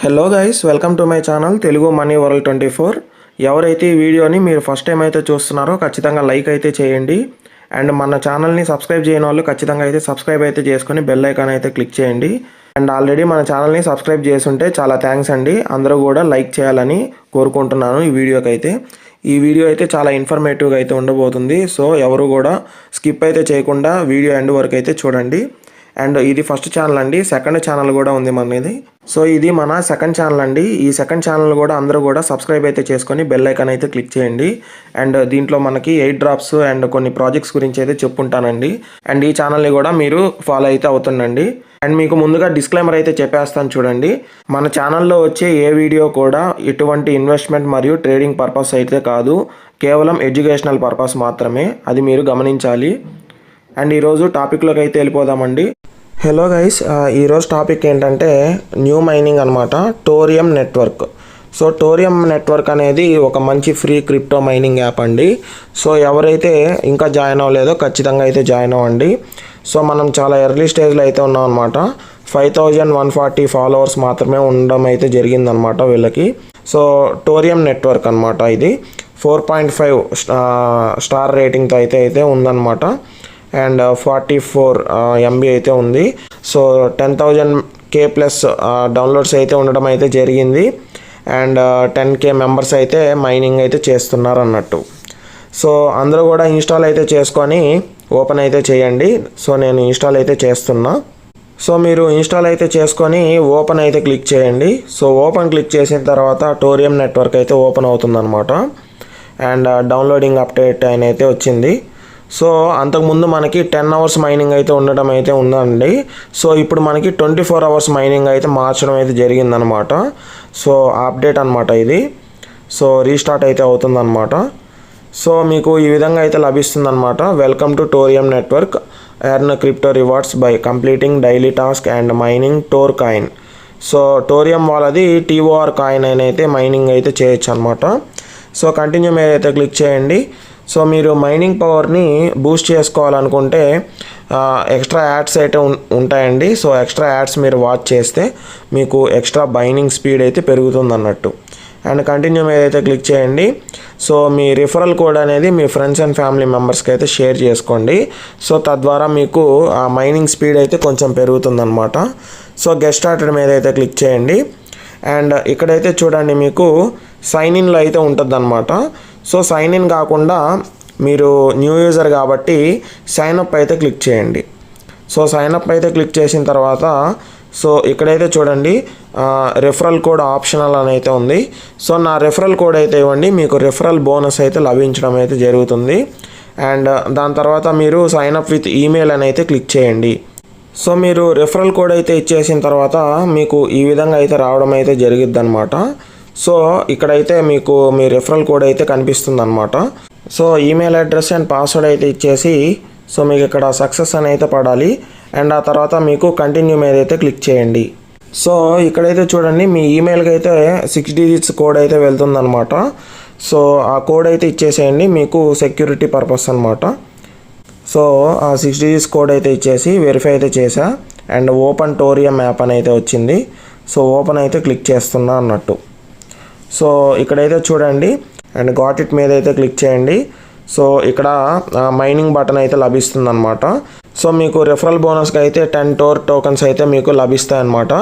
Hello guys, welcome to my channel Telugu money world 24. ఎవరైతే ఈ వీడియోని మీరు ఫస్ట్ టైం అయితే చూస్తున్నారో ఖచ్చితంగా లైక్ అయితే చేయండి. అండ్ మన ఛానల్ని సబ్స్క్రైబ్ చేయని వాళ్ళు ఖచ్చితంగా అయితే సబ్స్క్రైబ్ అయితే చేసుకొని బెల్ ఐకాన్ అయితే క్లిక్ చేయండి. అండ్ ఆల్రెడీ మన ఛానల్ని సబ్స్క్రైబ్ చేసుంటే చాలా థ్యాంక్స్ అండి. అందరూ కూడా లైక్ చేయాలని కోరుకుంటున్నాను. ఈ వీడియోకి అయితే ఈ వీడియో అయితే చాలా ఇన్ఫర్మేటివ్గా అయితే ఉండబోతుంది. సో ఎవరు కూడా స్కిప్ అయితే చేయకుండా వీడియో ఎండ్ వరకు అయితే చూడండి. అండ్ ఇది ఫస్ట్ ఛానల్ అండి. సెకండ్ ఛానల్ కూడా ఉంది మనది. సో ఇది మన సెకండ్ ఛానల్ అండి. ఈ సెకండ్ ఛానల్ కూడా అందరూ కూడా సబ్స్క్రైబ్ అయితే చేసుకొని బెల్ ఐకాన్ అయితే క్లిక్ చేయండి. అండ్ దీంట్లో మనకి 8 డ్రాప్స్ అండ్ కొన్ని ప్రాజెక్ట్స్ గురించి అయితే చెప్పుంటానండి. అండ్ ఈ ఛానల్ని కూడా మీరు ఫాలో అయితే అవుతుండండి. అండ్ మీకు ముందుగా డిస్క్లైమర్ అయితే చెప్పేస్తాను చూడండి. మన ఛానల్లో వచ్చే ఏ వీడియో కూడా ఎటువంటి ఇన్వెస్ట్మెంట్ మరియు ట్రేడింగ్ పర్పస్ అయితే కాదు, కేవలం ఎడ్యుకేషనల్ పర్పస్ మాత్రమే. అది మీరు గమనించాలి. అండ్ ఈరోజు టాపిక్లోకి అయితే వెళ్ళిపోదామండి. హలో గైస్, ఈరోజు టాపిక్ ఏంటంటే న్యూ మైనింగ్ అనమాట, thorium network. So thorium network అనేది ఒక మంచి ఫ్రీ క్రిప్టో మైనింగ్ యాప్ అండి. సో ఎవరైతే ఇంకా జాయిన్ అవ్వలేదో ఖచ్చితంగా అయితే జాయిన్ అవ్వండి. సో మనం చాలా ఎర్లీ స్టేజ్లో అయితే ఉన్నాం అనమాట. 5140 ఫాలోవర్స్ మాత్రమే ఉండడం అయితే జరిగిందనమాట వీళ్ళకి. సో టోరియం నెట్వర్క్ అనమాట. ఇది 4.5 స్టార్ రేటింగ్తో అయితే ఉందన్నమాట. అండ్ 44 MB అయితే ఉంది. సో 10,000K ప్లస్ డౌన్లోడ్స్ అయితే ఉండడం అయితే జరిగింది. అండ్ 10K మెంబర్స్ అయితే మైనింగ్ అయితే చేస్తున్నారు అన్నట్టు. సో అందరూ కూడా ఇన్స్టాల్ అయితే చేసుకొని ఓపెన్ అయితే చేయండి. సో నేను ఇన్స్టాల్ అయితే చేస్తున్నా. సో మీరు ఇన్స్టాల్ అయితే చేసుకొని ఓపెన్ అయితే క్లిక్ చేయండి. సో ఓపెన్ క్లిక్ చేసిన తర్వాత టోరియం నెట్వర్క్ అయితే ఓపెన్ అవుతుందన్నమాట. అండ్ డౌన్లోడింగ్ అప్డేట్ అయితే వచ్చింది. సో అంతకుముందు మనకి 10 అవర్స్ మైనింగ్ అయితే ఉండడం అయితే ఉందండి. సో ఇప్పుడు మనకి 24 అవర్స్ మైనింగ్ అయితే మార్చడం అయితే జరిగిందనమాట. సో అప్డేట్ అనమాట ఇది. సో రీస్టార్ట్ అయితే అవుతుందన్నమాట. సో మీకు ఈ విధంగా అయితే లభిస్తుందన్నమాట. Welcome to Torium network, earn crypto rewards by completing daily task and mining Tor coin. So Torium వాళ్ళది TOR కాయిన్ అయితే మైనింగ్ అయితే చేయొచ్చు అనమాట. సో కంటిన్యూ మీద అయితే క్లిక్ చేయండి. సో మీరు మైనింగ్ పవర్ని బూస్ట్ చేసుకోవాలనుకుంటే ఎక్స్ట్రా యాడ్స్ అయితే ఉంటాయండి. సో ఎక్స్ట్రా యాడ్స్ మీరు వాచ్ చేస్తే మీకు ఎక్స్ట్రా బైనింగ్ స్పీడ్ అయితే పెరుగుతుంది అన్నట్టు. అండ్ కంటిన్యూ మీద అయితే క్లిక్ చేయండి. సో మీ రిఫరల్ కోడ్ అనేది మీ ఫ్రెండ్స్ అండ్ ఫ్యామిలీ మెంబర్స్కి అయితే షేర్ చేసుకోండి. సో తద్వారా మీకు ఆ మైనింగ్ స్పీడ్ అయితే కొంచెం పెరుగుతుందన్నమాట. సో గెట్ స్టార్టెడ్ మీద అయితే క్లిక్ చేయండి. అండ్ ఇక్కడైతే చూడండి మీకు సైన్ ఇన్లో అయితే ఉంటుంది అనమాట. సో సైన్ ఇన్ కాకుండా మీరు న్యూ యూజర్ కాబట్టి సైన్ అప్ అయితే క్లిక్ చేయండి. సో సైన్ అప్ అయితే క్లిక్ చేసిన తర్వాత సో ఇక్కడైతే చూడండి రెఫరల్ కోడ్ ఆప్షనల్ అని అయితే ఉంది. సో నా రెఫరల్ కోడ్ అయితే ఇవ్వండి, మీకు రెఫరల్ బోనస్ అయితే లభించడం అయితే జరుగుతుంది. అండ్ దాని తర్వాత మీరు సైన్ అప్ విత్ ఈమెయిల్ అని అయితే క్లిక్ చేయండి. సో మీరు రెఫరల్ కోడ్ అయితే ఇచ్చేసిన తర్వాత మీకు ఈ విధంగా అయితే రావడం అయితే జరిగిద్ది అనమాట. సో ఇక్కడైతే మీకు మీ రెఫరల్ కోడ్ అయితే కనిపిస్తుంది అనమాట. So email address and password అయితే ఇచ్చేసి సో మీకు ఇక్కడ సక్సెస్ అని అయితే పడాలి. అండ్ ఆ తర్వాత మీకు కంటిన్యూ మీద అయితే క్లిక్ చేయండి. సో ఇక్కడైతే చూడండి మీ ఈమెయిల్కి అయితే 6 డిజిట్స్ కోడ్ అయితే వెళ్తుందనమాట. సో ఆ కోడ్ అయితే ఇచ్చేసేయండి, మీకు సెక్యూరిటీ పర్పస్ అనమాట. సో ఆ 6 డిజిట్స్ కోడ్ అయితే ఇచ్చేసి వెరిఫై అయితే చేసా. అండ్ ఓపెన్ టోరియం యాప్ అని అయితే వచ్చింది. సో ఓపెన్ అయితే క్లిక్ చేస్తున్నా అన్నట్టు. సో ఇక్కడైతే చూడండి అండ్ గాట్ ఇట్ మీద అయితే క్లిక్ చేయండి. సో ఇక్కడ మైనింగ్ బటన్ అయితే లభిస్తుంది అనమాట. సో మీకు రెఫరల్ బోనస్కి అయితే 10 టోర్ టోకన్స్ అయితే మీకు లభిస్తాయి అన్నమాట.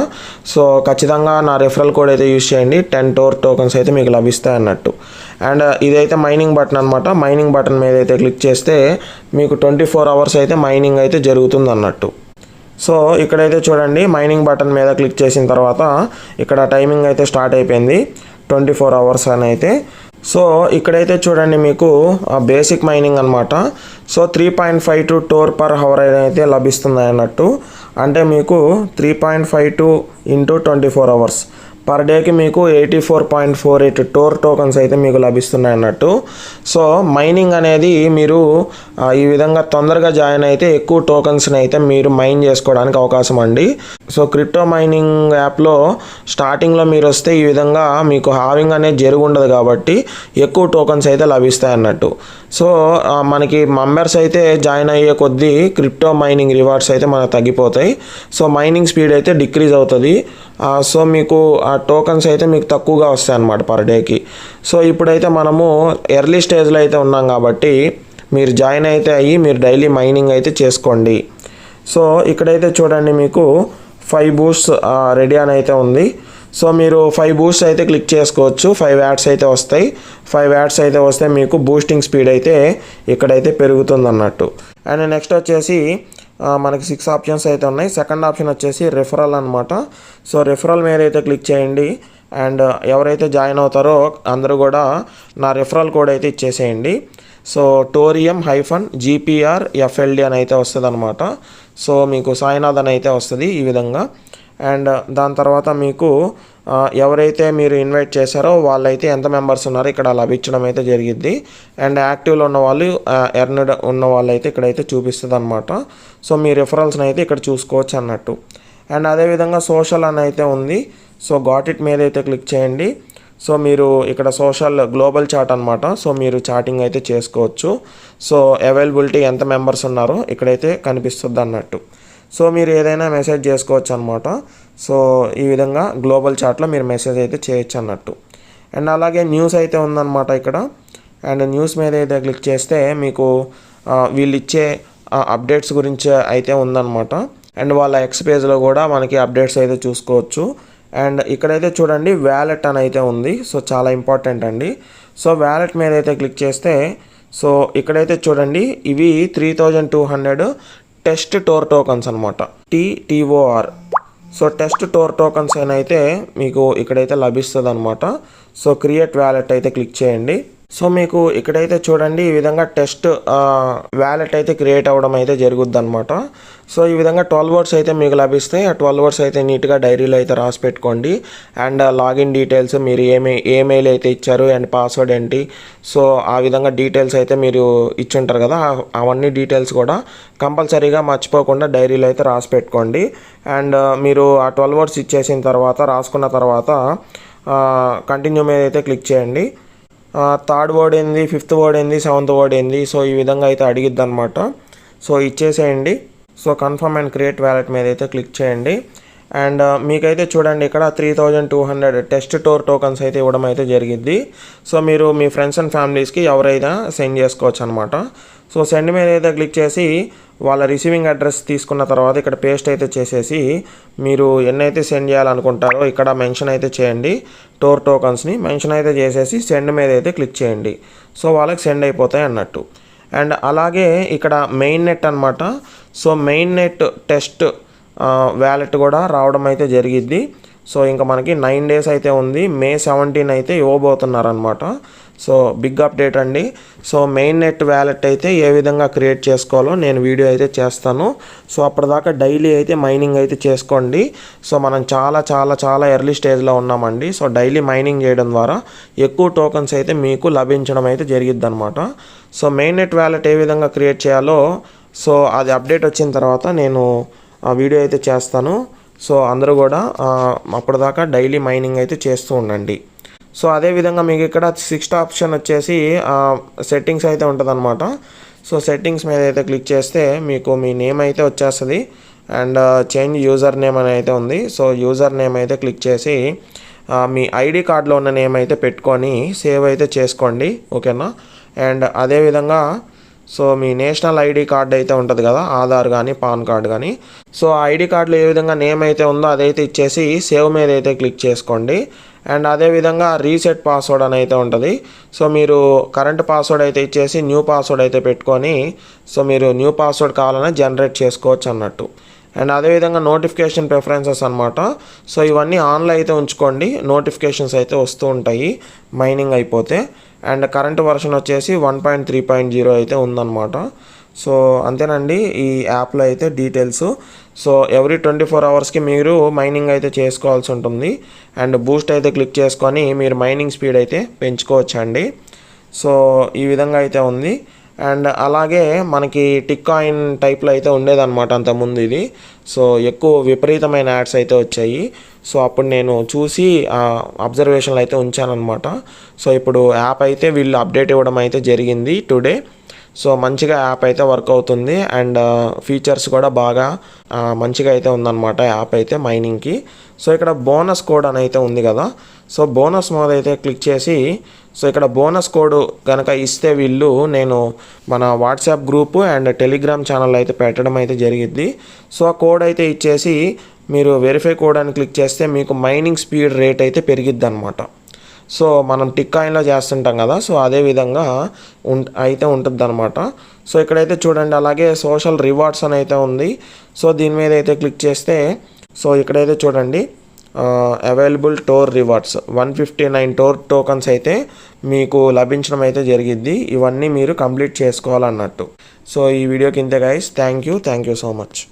సో ఖచ్చితంగా నా రెఫరల్ కోడ్ అయితే యూజ్ చేయండి, 10 టోర్ టోకన్స్ అయితే మీకు లభిస్తాయి అన్నట్టు. అండ్ ఇదైతే మైనింగ్ బటన్ అనమాట. మైనింగ్ బటన్ మీద అయితే క్లిక్ చేస్తే మీకు 24 అవర్స్ అయితే మైనింగ్ అయితే జరుగుతుంది అన్నట్టు. సో ఇక్కడైతే చూడండి మైనింగ్ బటన్ మీద క్లిక్ చేసిన తర్వాత ఇక్కడ టైమింగ్ అయితే స్టార్ట్ అయిపోయింది, 24 అవర్స్ అని అయితే. సో ఇక్కడైతే చూడండి మీకు బేసిక్ మైనింగ్ అనమాట. సో 3.52 టోర్ పర్ హవర్ అయితే లభిస్తుంది అన్నట్టు. అంటే మీకు 3.52 × 24 అవర్స్ పర్ డేకి మీకు 84.48 టోర్ టోకన్స్ అయితే మీకు లభిస్తున్నాయి అన్నట్టు. సో మైనింగ్ అనేది మీరు ఈ విధంగా తొందరగా జాయిన్ అయితే ఎక్కువ టోకన్స్ని అయితే మీరు మైన్ చేసుకోవడానికి అవకాశం అండి. సో క్రిప్టో మైనింగ్ యాప్లో స్టార్టింగ్లో మీరు వస్తే ఈ విధంగా మీకు హావింగ్ అనేది జరుగుండదు కాబట్టి ఎక్కువ టోకన్స్ అయితే లభిస్తాయి అన్నట్టు. సో మనకి మెంబర్స్ అయితే జాయిన్ అయ్యే కొద్దీ క్రిప్టో మైనింగ్ రివార్డ్స్ అయితే మనకు తగ్గిపోతాయి. సో మైనింగ్ స్పీడ్ అయితే డిక్రీజ్ అవుతుంది. సో మీకు ఆ టోకన్స్ అయితే మీకు తక్కువగా వస్తాయి అన్నమాట పర్ డేకి. సో ఇప్పుడైతే మనము ఎర్లీ స్టేజ్లో అయితే ఉన్నాం కాబట్టి మీరు జాయిన్ అయితే అయ్యి మీరు డైలీ మైనింగ్ అయితే చేసుకోండి. సో ఇక్కడైతే చూడండి మీకు 5 బూస్ట్స్ రెడీ అని అయితే ఉంది. సో మీరు 5 బూస్ట్ అయితే క్లిక్ చేసుకోవచ్చు. 5 యాడ్స్ అయితే వస్తాయి. 5 యాడ్స్ అయితే వస్తే మీకు బూస్టింగ్ స్పీడ్ అయితే ఇక్కడైతే పెరుగుతుంది అన్నట్టు. అండ్ నెక్స్ట్ వచ్చేసి మనకి 6 ఆప్షన్స్ అయితే ఉన్నాయి. సెకండ్ ఆప్షన్ వచ్చేసి రిఫరల్ అనమాట. సో రిఫరల్ మీద అయితే క్లిక్ చేయండి. అండ్ ఎవరైతే జాయిన్ అవుతారో అందరూ కూడా నా రిఫరల్ కోడ్ అయితే ఇచ్చేసేయండి. సో TORIUM-GPRFLD అని అయితే వస్తుంది అనమాట. సో మీకు సాయినాథ్ అని అయితే వస్తుంది ఈ విధంగా. అండ్ దాని తర్వాత మీకు ఎవరైతే మీరు ఇన్వైట్ చేశారో వాళ్ళైతే ఎంత మెంబర్స్ ఉన్నారో ఇక్కడ లభించడం అయితే జరిగిద్ది. అండ్ యాక్టివ్లో ఉన్న వాళ్ళు ఎర్నడ్ ఉన్న వాళ్ళు అయితే ఇక్కడైతే చూపిస్తుంది అనమాట. సో మీ రిఫరల్స్ని అయితే ఇక్కడ చూసుకోవచ్చు అన్నట్టు. అండ్ అదేవిధంగా సోషల్ అని అయితే ఉంది. సో గాట్ ఇట్ మీద అయితే క్లిక్ చేయండి. సో మీరు ఇక్కడ సోషల్ గ్లోబల్ చాట్ అనమాట. సో మీరు చాటింగ్ అయితే చేసుకోవచ్చు. సో అవైలబిలిటీ ఎంత మెంబర్స్ ఉన్నారో ఇక్కడైతే కనిపిస్తుంది అన్నట్టు. సో మీరు ఏదైనా మెసేజ్ చేసుకోవచ్చు అనమాట. సో ఈ విధంగా గ్లోబల్ చాట్లో మీరు మెసేజ్ అయితే చేయొచ్చు అన్నట్టు. అండ్ అలాగే న్యూస్ అయితే ఉందన్నమాట ఇక్కడ. అండ్ న్యూస్ మీద అయితే క్లిక్ చేస్తే మీకు వీళ్ళు ఇచ్చే అప్డేట్స్ గురించి అయితే ఉందన్నమాట. అండ్ వాళ్ళ ఎక్స్ పేజ్లో కూడా మనకి అప్డేట్స్ అయితే చూసుకోవచ్చు. అండ్ ఇక్కడైతే చూడండి వ్యాలెట్ అని అయితే ఉంది. సో చాలా ఇంపార్టెంట్ అండి. సో వ్యాలెట్ మీద అయితే క్లిక్ చేస్తే సో ఇక్కడైతే చూడండి ఇవి 3200 టెస్ట్ టోర్ టోకన్స్ అనమాట. TTOR. సో టెస్ట్ టోర్ టోకన్స్ అయితే మీకు ఇక్కడైతే లభిస్తుంది అనమాట. సో క్రియేట్ వ్యాలెట్ అయితే క్లిక్ చేయండి. సో మీకు ఇక్కడైతే చూడండి ఈ విధంగా టెస్ట్ వ్యాలెట్ అయితే క్రియేట్ అవ్వడం అయితే జరుగుద్ది అనమాట. సో ఈ విధంగా 12 వర్డ్స్ అయితే మీకు లభిస్తాయి. ఆ 12 వర్డ్స్ అయితే నీట్గా డైరీలో అయితే రాసి పెట్టుకోండి. అండ్ లాగిన్ డీటెయిల్స్ మీరు ఏ మెయిల్ అయితే ఇచ్చారు అండ్ పాస్వర్డ్ ఏంటి, సో ఆ విధంగా డీటెయిల్స్ అయితే మీరు ఇచ్చుంటారు కదా, అవన్నీ డీటెయిల్స్ కూడా కంపల్సరీగా మర్చిపోకుండా డైరీలో అయితే రాసి పెట్టుకోండి. అండ్ మీరు ఆ 12 వర్డ్స్ ఇచ్చేసిన తర్వాత రాసుకున్న తర్వాత కంటిన్యూ మీద అయితే క్లిక్ చేయండి. థర్డ్ వర్డ్ ఏంది, ఫిఫ్త్ వర్డ్ ఏంది, సెవెంత్ వర్డ్ ఏంది, సో ఈ విధంగా అయితే అడిగిద్ది అనమాట. సో ఇచ్చేసేయండి. So confirm and create wallet మీద అయితే క్లిక్ చేయండి. అండ్ మీకైతే చూడండి ఇక్కడ 3200 టెస్ట్ టోర్ టోకన్స్ అయితే ఇవ్వడం అయితే జరిగిద్ది. సో మీరు మీ ఫ్రెండ్స్ అండ్ ఫ్యామిలీస్కి ఎవరైనా సెండ్ చేసుకోవచ్చు అనమాట. సో సెండ్ మీద అయితే క్లిక్ చేసి వాళ్ళ రిసీవింగ్ అడ్రస్ తీసుకున్న తర్వాత ఇక్కడ పేస్ట్ అయితే చేసేసి మీరు ఎన్నైతే సెండ్ చేయాలనుకుంటారో ఇక్కడ మెన్షన్ అయితే చేయండి. టోర్ టోకన్స్ని మెన్షన్ అయితే చేసేసి సెండ్ మీద అయితే క్లిక్ చేయండి. సో వాళ్ళకి సెండ్ అయిపోతాయి అన్నట్టు. అండ్ అలాగే ఇక్కడ మెయిన్ నెట్ అనమాట. So main net test wallet కూడా రావడం అయితే జరిగిద్ది. సో ఇంకా మనకి 9 డేస్ అయితే ఉంది. May 17 అయితే ఇవ్వబోతున్నారనమాట. సో బిగ్ అప్డేట్ అండి. సో మెయిన్ నెట్ వ్యాలెట్ అయితే ఏ విధంగా క్రియేట్ చేసుకోవాలో నేను వీడియో అయితే చేస్తాను. సో అప్పటిదాకా డైలీ అయితే మైనింగ్ అయితే చేసుకోండి. సో మనం చాలా చాలా చాలా ఎర్లీ స్టేజ్లో ఉన్నామండి. సో డైలీ మైనింగ్ చేయడం ద్వారా ఎక్కువ టోకన్స్ అయితే మీకు లభించడం అయితే జరిగిద్ది అనమాట. సో మెయిన్ నెట్ వ్యాలెట్ ఏ విధంగా క్రియేట్ చేయాలో సో అది అప్డేట్ వచ్చిన తర్వాత నేను ఆ వీడియో అయితే చేస్తాను. సో అందరూ కూడా అప్పటిదాకా డైలీ మైనింగ్ అయితే చేస్తూ ఉండండి. సో అదేవిధంగా మీకు ఇక్కడ 6th ఆప్షన్ వచ్చేసి సెట్టింగ్స్ అయితే ఉంటుందన్నమాట. సో సెట్టింగ్స్ మీద అయితే క్లిక్ చేస్తే మీకు మీ నేమ్ అయితే వచ్చేస్తుంది. అండ్ చేంజ్ యూజర్ నేమ్ అని అయితే ఉంది. సో యూజర్ నేమ్ అయితే క్లిక్ చేసి మీ ఐడి కార్డులో ఉన్న నేమ్ అయితే పెట్టుకొని సేవ్ అయితే చేసుకోండి. ఓకేనా. అండ్ అదేవిధంగా సో మీ నేషనల్ ఐడి కార్డ్ అయితే ఉంటుంది కదా, ఆధార్ కానీ పాన్ కార్డ్ కానీ, సో ఆ ఐడి కార్డులో ఏ విధంగా నేమ్ అయితే ఉందో అదైతే ఇచ్చేసి సేవ్ మీద అయితే క్లిక్ చేసుకోండి. అండ్ అదేవిధంగా రీసెట్ పాస్వర్డ్ అని అయితే ఉంటుంది. సో మీరు కరెంట్ పాస్వర్డ్ అయితే ఇచ్చేసి న్యూ పాస్వర్డ్ అయితే పెట్టుకొని సో మీరు న్యూ పాస్వర్డ్ కావాలన్నా జనరేట్ చేసుకోవచ్చు అన్నట్టు. అండ్ అదేవిధంగా నోటిఫికేషన్ ప్రిఫరెన్సెస్ అనమాట. సో ఇవన్నీ ఆన్లో అయితే ఉంచుకోండి, నోటిఫికేషన్స్ అయితే వస్తూ ఉంటాయి మైనింగ్ అయిపోతే. అండ్ కరెంట్ వర్షన్ వచ్చేసి 1.3.0 అయితే ఉందన్నమాట. సో అంతేనండి ఈ యాప్లో అయితే డీటెయిల్స్. సో ఎవ్రీ 24 అవర్స్కి మీరు మైనింగ్ అయితే చేసుకోవాల్సి ఉంటుంది. అండ్ బూస్ట్ అయితే క్లిక్ చేసుకొని మీరు మైనింగ్ స్పీడ్ అయితే పెంచుకోవచ్చండి. సో ఈ విధంగా అయితే ఉంది. అండ్ అలాగే మనకి టిక్ కాయిన్ టైప్లో అయితే ఉండేదన్నమాట అంతకుముందు ఇది. సో ఎక్కువ విపరీతమైన యాడ్స్ అయితే వచ్చాయి. సో అప్పుడు నేను చూసి అబ్జర్వేషన్లు అయితే ఉంచానన్నమాట. సో ఇప్పుడు యాప్ అయితే వీళ్ళు అప్డేట్ ఇవ్వడం అయితే జరిగింది టుడే. సో మంచిగా యాప్ అయితే వర్క్ అవుతుంది అండ్ ఫీచర్స్ కూడా బాగా మంచిగా అయితే ఉందన్నమాట యాప్ అయితే మైనింగ్కి. సో ఇక్కడ బోనస్ కోడ్ అని అయితే ఉంది కదా, సో బోనస్ మోడ్ అయితే క్లిక్ చేసి సో ఇక్కడ బోనస్ కోడ్ కనుక ఇస్తే వీళ్ళు నేను మన WhatsApp group and Telegram channel అయితే పెట్టడం అయితే జరిగిద్ది. సో ఆ కోడ్ అయితే ఇచ్చేసి మీరు వెరిఫై కోడ్ అని క్లిక్ చేస్తే మీకు మైనింగ్ స్పీడ్ రేట్ అయితే పెరిగిద్ది అనమాట. సో మనం టిక్ కాయిన్లో చేస్తుంటాం కదా, సో అదే విధంగా అయితే ఉంటుంది అనమాట. సో ఇక్కడైతే చూడండి, అలాగే సోషల్ రివార్డ్స్ అని అయితే ఉంది. సో దీని మీద అయితే క్లిక్ చేస్తే సో ఇక్కడైతే చూడండి అవైలబుల్ టోర్ రివార్డ్స్ 159 టోర్ టోకన్స్ అయితే మీకు లభించడం అయితే జరిగిద్ది. ఇవన్నీ మీరు కంప్లీట్ చేసుకోవాలన్నట్టు. సో ఈ వీడియోకి ఇంతే guys, thank you so much.